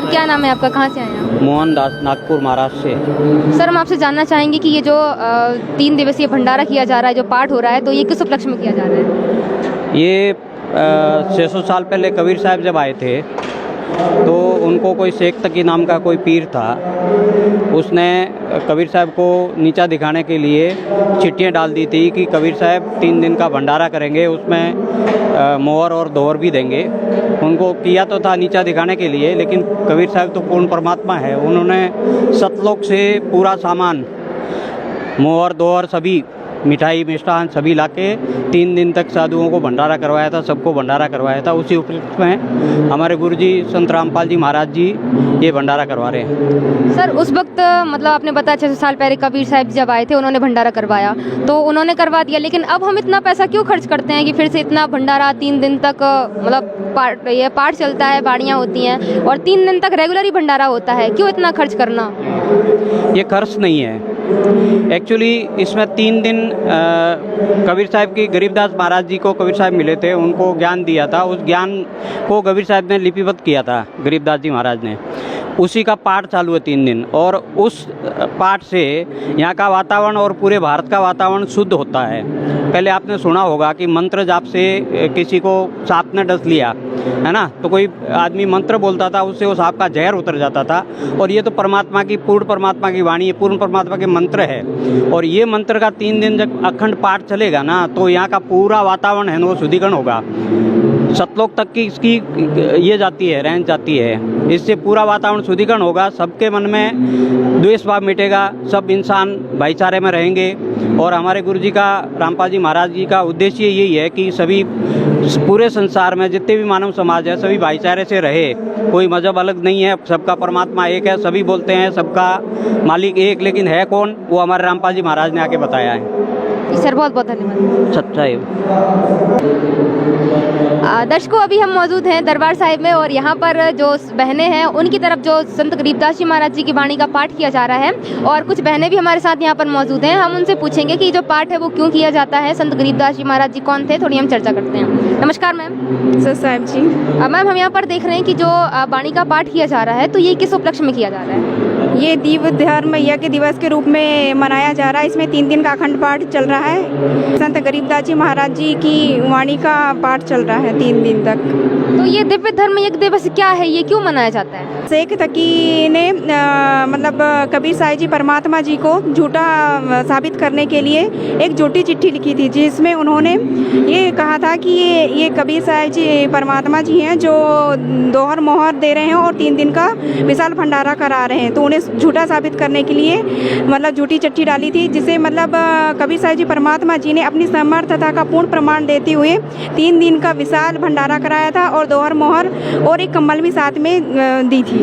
Sir क्या नाम है आपका, कहाँ से आए हैं आप? मोहन दास, नागपुर, महाराष्ट्र से। सर हम आपसे जानना चाहेंगे कि ये जो 3 दिवसीय भंडारा किया जा रहा है, जो पाठ हो रहा है, तो ये किस उपलक्ष्य में किया जा रहा है? ये 600 साल पहले कबीर साहब जब आए थे तो उनको कोई शेख तकी नाम का कोई पीर था, उसने कबीर साहब को नीचा दिखाने के लिए चिट्ठियाँ डाल दी थी कि कबीर साहब 3 दिन का भंडारा करेंगे, उसमें मोहर और दोहर भी देंगे। उनको किया तो था नीचा दिखाने के लिए, लेकिन कबीर साहब तो पूर्ण परमात्मा है। उन्होंने सतलोक से पूरा सामान, मोहर दोहर सभी, मिठाई मिष्ठान सभी लाके 3 दिन तक साधुओं को भंडारा करवाया था, सबको भंडारा करवाया था। उसी उपलक्ष्य में हमारे गुरुजी संत रामपाल जी महाराज जी ये भंडारा करवा रहे हैं। सर उस वक्त मतलब आपने बताया 600 साल पहले कबीर साहब जब आए थे उन्होंने भंडारा करवाया, तो उन्होंने करवा दिया, लेकिन अब हम इतना पैसा क्यों खर्च करते हैं कि फिर से इतना भंडारा 3 दिन तक मतलब पाठ चलता है, बाड़ियाँ होती हैं और 3 दिन तक रेगुलर ही भंडारा होता है, क्यों इतना खर्च करना? ये खर्च नहीं है एक्चुअली। इसमें 3 दिन कबीर साहब की गरीबदास महाराज जी को कबीर साहब मिले थे, उनको ज्ञान दिया था। उस ज्ञान को कबीर साहब ने लिपिबद्ध किया था, गरीबदास जी महाराज ने। उसी का पाठ चालू है 3 दिन, और उस पाठ से यहाँ का वातावरण और पूरे भारत का वातावरण शुद्ध होता है। पहले आपने सुना होगा कि मंत्र जाप से किसी को सांप ने डस लिया है ना, तो कोई आदमी मंत्र बोलता था, उससे वो सांप का जहर उतर जाता था। और ये तो परमात्मा की, पूर्ण परमात्मा की वाणी है, पूर्ण परमात्मा के मंत्र है। और ये मंत्र का 3 दिन जब अखंड पाठ चलेगा ना, तो यहाँ का पूरा वातावरण है ना वो शुद्धिकरण होगा। सतलोक तक की इसकी ये जाती है, रेंज जाती है। इससे पूरा वातावरण शुद्धिकरण होगा, सबके मन में द्वेष भाव मिटेगा, सब इंसान भाईचारे में रहेंगे। और हमारे गुरु जी का, रामपाल जी महाराज जी का उद्देश्य यही है कि सभी पूरे संसार में जितने भी मानव समाज है सभी भाईचारे से रहे। कोई मजहब अलग नहीं है, सबका परमात्मा एक है। सभी बोलते हैं सबका मालिक एक, लेकिन है कौन? वो हमारे रामपाल जी महाराज ने आके बताया है। सर बहुत बहुत धन्यवाद। सच्चा है। दर्शकों अभी हम मौजूद हैं दरबार साहिब में, और यहाँ पर जो बहनें हैं उनकी तरफ जो संत गरीबदास जी महाराज जी की वाणी का पाठ किया जा रहा है, और कुछ बहनें भी हमारे साथ यहाँ पर मौजूद हैं। हम उनसे पूछेंगे कि जो पाठ है वो क्यों किया जाता है, संत गरीबदास जी महाराज जी कौन थे, थोड़ी हम चर्चा करते हैं। नमस्कार मैम। सर साहब जी। मैम हम यहाँ पर देख रहे हैं कि जो वाणी का पाठ किया जा रहा है, तो ये किस उपलक्ष्य में किया जा रहा है? ये दीव धर्म मैया के दिवस के रूप में मनाया जा रहा है। इसमें 3 दिन का अखंड पाठ चल रहा है। संत गरीबदास जी महाराज जी की वाणी का पाठ चल रहा है 3 दिन तक। तो ये दिव्य धर्म यज्ञ दिवस क्या है, ये क्यों मनाया जाता है? शेख तकी ने मतलब कबीर साहिब जी परमात्मा जी को झूठा साबित करने के लिए एक झूठी चिट्ठी लिखी थी, जिसमें उन्होंने ये कहा था कि ये कबीर साहिब जी परमात्मा जी हैं जो दोहर मोहर दे रहे हैं और 3 दिन का विशाल भंडारा करा रहे हैं। तो उन्हें झूठा साबित करने के लिए मतलब झूठी चिट्ठी डाली थी, जिसे मतलब कबीर साहिब जी परमात्मा जी ने अपनी समर्थता का पूर्ण प्रमाण देते हुए 3 दिन का विशाल भंडारा कराया था, और दोहर मोहर और एक कम्बल भी साथ में दी थी।